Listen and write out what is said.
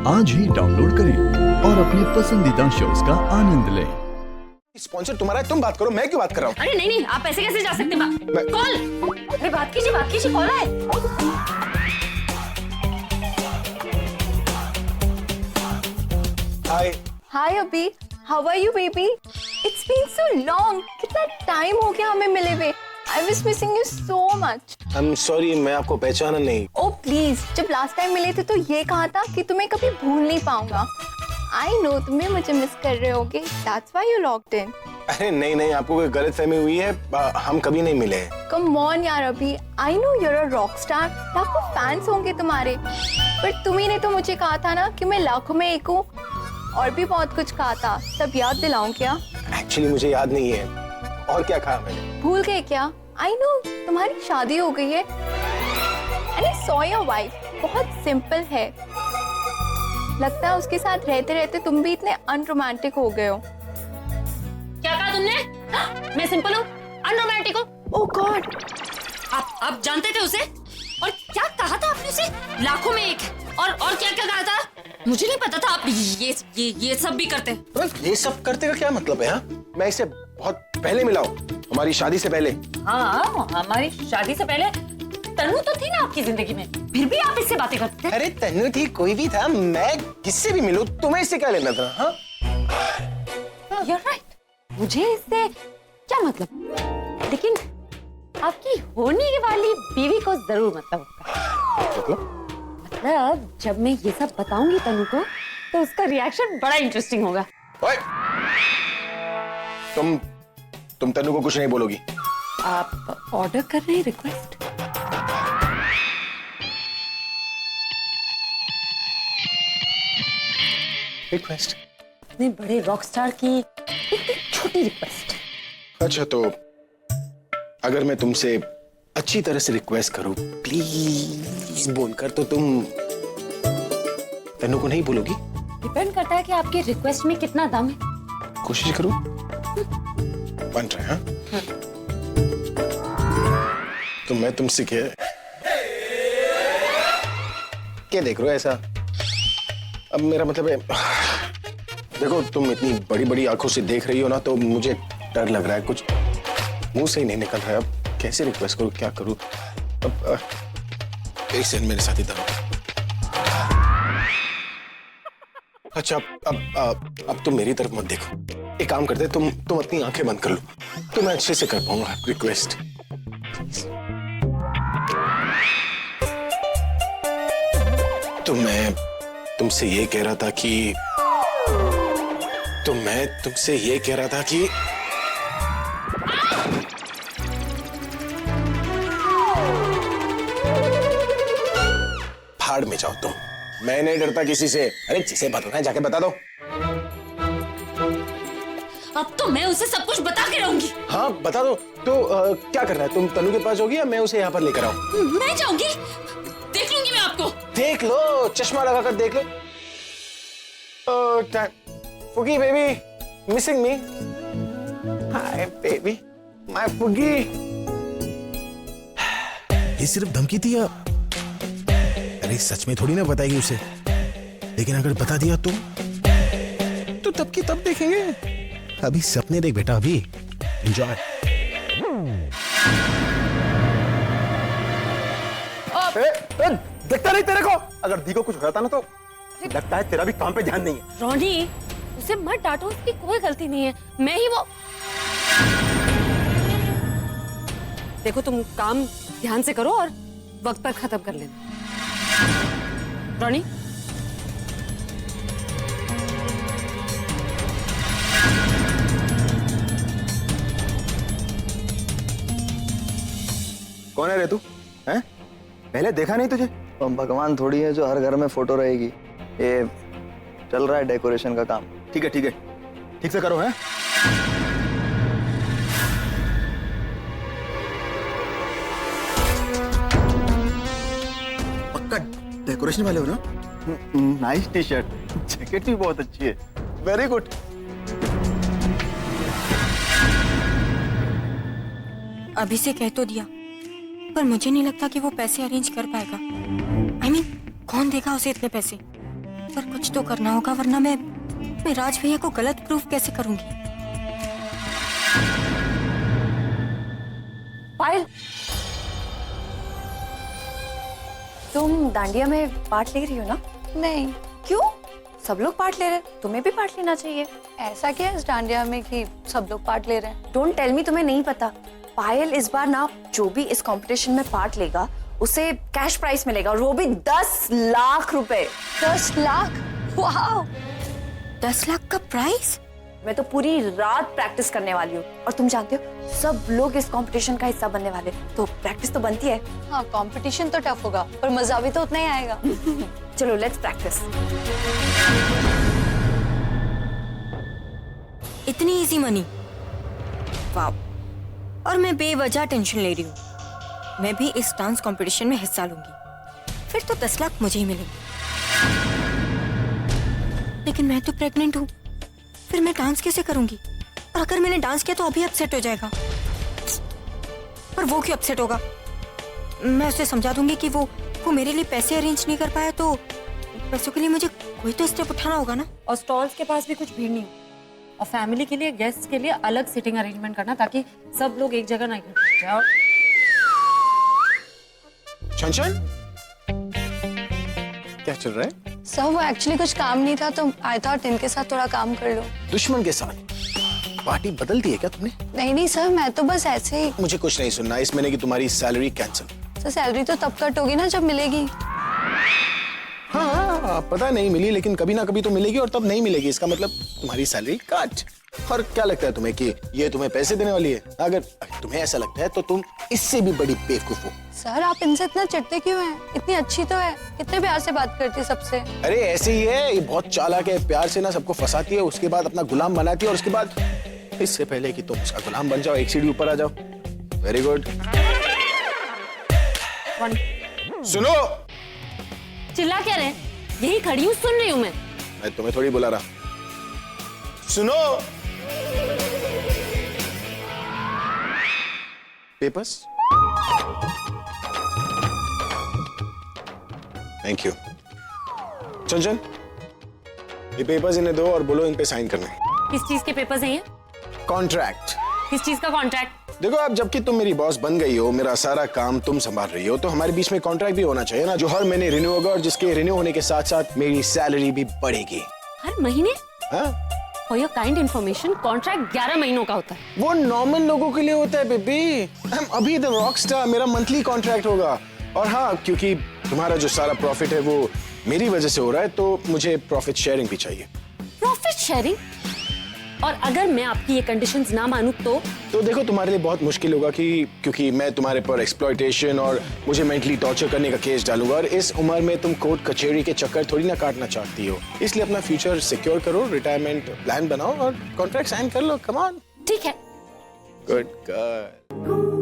आज ही डाउनलोड करें और अपने पसंदीदा शोज का आनंद लें। स्पॉन्सर तुम्हारा है, तुम बात करो, मैं क्यों बात कर रहा हूँ? अरे नहीं, आप ऐसे कैसे जा सकते? कॉल, अरे बात कीजिए, कॉल है। हाय अभी, how are you baby? It's been so long, कितना टाइम हो गया हमें मिले हुए। I was missing you so much. I am sorry, मैं आपको पहचाना नहीं। ओह प्लीज, जब लास्ट टाइम मिले थे तो ये कहा था कि तुम्हें कभी भूल नहीं पाऊंगा। आई नो तुम्हें मुझे मिस कर रहे होगे, that's why you locked in. अरे नहीं, आपको कोई गलतफहमी हुई है, हम कभी नहीं मिले हैं। कम ऑन यार अभी, I know you are a rock star, लाखों फैंस होंगे तुम्हारे, पर तुम्ही ने तो मुझे कहा था ना कि मैं लाखों में एक हूँ, और भी बहुत कुछ कहा था। सब याद दिलाऊं क्या? एक्चुअली मुझे याद नहीं है। और क्या कहा मैंने? भूल गए क्या? आई नो तुम्हारी शादी हो गई है। And I saw your wife, बहुत सिंपल है। लगता है उसके साथ रहते रहते तुम भी इतने अनरोमांटिक हो गए हो। क्या कहा तुमने? मैं सिंपल हूँ, अनरोमांटिक हूँ? ओह गॉड, आप जानते थे उसे? और क्या कहा था आपने उसे? लाखों में एक। और क्या क्या कहा था? मुझे नहीं पता था आप ये सब भी करते। ये सब करते का क्या मतलब है? हाँ, मैं इसे बहुत पहले मिला हूँ, हमारी शादी से पहले। हाँ, हमारी शादी से पहले तनु तो थी ना आपकी जिंदगी में, फिर भी आप इससे बातें करते थे। अरे तनु थी, कोई भी था, मैं किससे भी मिलूं, तुम्हें इससे क्या लेना था? हाँ, You're right. मुझे इससे क्या मतलब, लेकिन आपकी होने वाली बीवी को जरूर मतलब होगा। मतलब जब मैं ये सब बताऊंगी तनु को, तो उसका रिएक्शन बड़ा इंटरेस्टिंग होगा। ओए, तुम तनु को कुछ नहीं बोलोगी? आप ऑर्डर कर रहे हैं, रिक्वेस्ट? रिक्वेस्ट? इतने बड़े रॉक स्टार की इतनी छोटी रिक्वेस्ट। अच्छा, तो अगर मैं तुमसे अच्छी तरह से रिक्वेस्ट करूं, प्लीज बोलकर, तो तुम तनु को नहीं बोलोगी? डिपेंड करता है कि आपके रिक्वेस्ट में कितना दम है। कोशिश करूं? बन रहा है? हाँ? तो मैं तुमसे क्या देख रहे हो ऐसा? अब मेरा मतलब है, देखो तुम इतनी बड़ी बड़ी आंखों से देख रही हो ना, तो मुझे डर लग रहा है, कुछ मुंह से ही नहीं निकल रहा है। अब कैसे रिक्वेस्ट करूं, क्या करूं? अब एक सेकंड मेरे साथ इधर। अच्छा, अब तुम मेरी तरफ मत देखो, एक काम करते, तुम अपनी आंखें बंद कर लो, तो मैं अच्छे से कर पाऊंगा रिक्वेस्ट। तो मैं तुमसे ये कह रहा था कि भाड़ में जाओ तुम, मैं नहीं डरता किसी से। अरे जिसे बताना है जाके बता दो। अब तो मैं उसे सब कुछ बता के रहूंगी। हाँ बता दो। तो क्या करना है? तुम तनु के पास जाओगी या मैं उसे यहाँ पर लेकर आऊं? मैं जाऊंगी, देख लूंगी मैं आपको। देख लो, चश्मा लगाकर देख लो। फुगी baby, missing me? Hi baby, my फुगी। ये सिर्फ धमकी थी या? अरे सच में थोड़ी ना बताएगी उसे, लेकिन अगर बता दिया तो तब की तब देखेंगे। अभी सपने देख बेटा, अभी एंजॉय। देखता नहीं तेरे को? अगर दी को कुछ हो जाता ना तो लगता है तेरा भी काम पे ध्यान नहीं है। रोनी, उसे मत डांटो, उसकी कोई गलती नहीं है, मैं ही वो। देखो तुम काम ध्यान से करो और वक्त पर खत्म कर लेना। रोनी, कौन है रे तू? हैं? पहले देखा नहीं तुझे? भगवान थोड़ी है जो हर घर में फोटो रहेगी। ये चल रहा है डेकोरेशन का काम। ठीक है, ठीक से करो। हैं? पक्का डेकोरेशन वाले हो ना? नाइस टी शर्ट, जैकेट भी बहुत अच्छी है। Very good. अभी से कह तो दिया, पर मुझे नहीं लगता कि वो पैसे अरेंज कर पाएगा। I mean, कौन देगा उसे इतने पैसे? पर कुछ तो करना होगा, वरना मैं राज भैया को गलत प्रूफ कैसे करूंगी? पायल, तुम डांडिया में पार्ट ले रही हो ना? नहीं, क्यों? सब लोग पार्ट ले रहे हैं, तुम्हें भी पार्ट लेना चाहिए। ऐसा क्या है इस डांडिया में कि सब लोग पार्ट ले रहे हैं? डोंट टेल मी तुम्हें नहीं पता। पायल इस बार ना जो भी इस कंपटीशन में पार्ट लेगा उसे कैश प्राइस मिलेगा, और वो भी 10 लाख रुपए। 10 लाख? वाह! 10 लाख का प्राइस? मैं तो पूरी रात प्रैक्टिस करने वाली हूँ, और तुम जानते हो सब लोग इस कंपटीशन का हिस्सा बनने वाले, तो प्रैक्टिस तो बनती है। हाँ, कंपटीशन तो टफ होगा, पर मजा भी तो उतना ही आएगा। चलो लेट्स प्रैक्टिस। इतनी इजी मनी? वाह! और मैं बेवजह टेंशन ले रही हूँ। मैं भी इस डांस कंपटीशन में हिस्सा लूंगी, फिर तो 10 लाख मुझे ही मिलेंगे। लेकिन मैं तो प्रेग्नेंट हूँ, फिर मैं डांस कैसे करूंगी? और अगर मैंने डांस किया तो अभी अपसेट हो जाएगा। पर वो क्यों अपसेट होगा? मैं उसे समझा दूंगी कि वो मेरे लिए पैसे अरेंज नहीं कर पाया, तो पैसों के लिए मुझे कोई तो स्टेप उठाना होगा ना। और स्टॉल्स के पास भी कुछ भीड़ नहीं हो, और फैमिली के लिए, गेस्ट के लिए अलग सिटिंग अरेंजमेंट करना, ताकि सब लोग एक जगह ना इकट्ठे हो जाए। और छन क्या चल रहा है? सर, वो एक्चुअली कुछ काम नहीं था, तो आई थॉट इनके साथ थोड़ा काम कर लो। दुश्मन के साथ पार्टी बदल दी है क्या तुमने? नहीं सर, मैं तो बस ऐसे ही। मुझे कुछ नहीं सुनना। इस महीने की तुम्हारी सैलरी कैंसिल। सर, सैलरी तो तब कट होगी ना जब मिलेगी। हाँ, पता नहीं मिली, लेकिन कभी ना कभी तो मिलेगी, और तब नहीं मिलेगी इसका मतलब तुम्हारी सैलरी कट। और क्या लगता है तुम्हें कि ये तुम्हें पैसे देने वाली है? अगर तुम्हें ऐसा लगता है तो तुम इससे भी बड़ी बेवकूफ हो। सर, आप इनसे इतना चिढ़ते क्यों हैं? इतनी अच्छी तो है, कितने प्यार से बात करती है सबसे। अरे ऐसे ही है, ये बहुत चालाक है, प्यार से ना सबको फंसाती है, उसके बाद अपना गुलाम बनाती है, और उसके बाद इससे पहले कि तुम उसका गुलाम बन जाओ, एक सीढ़ी ऊपर आ जाओ। Very good. सुनो, चिल्ला क्या रहे? यही खड़ी हूँ, सुन रही हूँ मैं तुम्हें थोड़ी बुला रहा। सुनो, पेपर्स। Thank you. चंचन, ये पेपर्स इन्हें दो और बोलो इन पे साइन करने। किस चीज के पेपर्स हैं ये? कॉन्ट्रैक्ट। किस चीज का कॉन्ट्रैक्ट? देखो, अब जबकि तुम मेरी बॉस बन गई हो, मेरा सारा काम तुम संभाल रही हो, तो हमारे बीच में कॉन्ट्रैक्ट भी होना चाहिए ना, जो हर महीने रिन्यू होगा, और जिसके रिन्यू होने के साथ साथ मेरी सैलरी भी बढ़ेगी। हर महीने? हाँ? For your kind information, contract 11 महीनों का होता है। वो नॉर्मल लोगों के लिए होता है बेबी। अभी द रॉकस्टार, मेरा मंथली कॉन्ट्रैक्ट होगा। और हाँ, क्योंकि तुम्हारा जो सारा प्रॉफिट है वो मेरी वजह से हो रहा है, तो मुझे प्रॉफिट शेयरिंग भी चाहिए। Profit sharing? और अगर मैं आपकी ये कंडीशंस ना मानूं तो देखो, तुम्हारे लिए बहुत मुश्किल होगा, क्योंकि मैं तुम्हारे पर एक्सप्लॉयटेशन और मुझे मेंटली टॉर्चर करने का केस डालूंगा, और इस उम्र में तुम कोर्ट कचहरी के चक्कर थोड़ी ना काटना चाहती हो। इसलिए अपना फ्यूचर सिक्योर करो, रिटायरमेंट प्लान बनाओ और कॉन्ट्रैक्ट साइन कर लो। Come on. ठीक है। Good girl.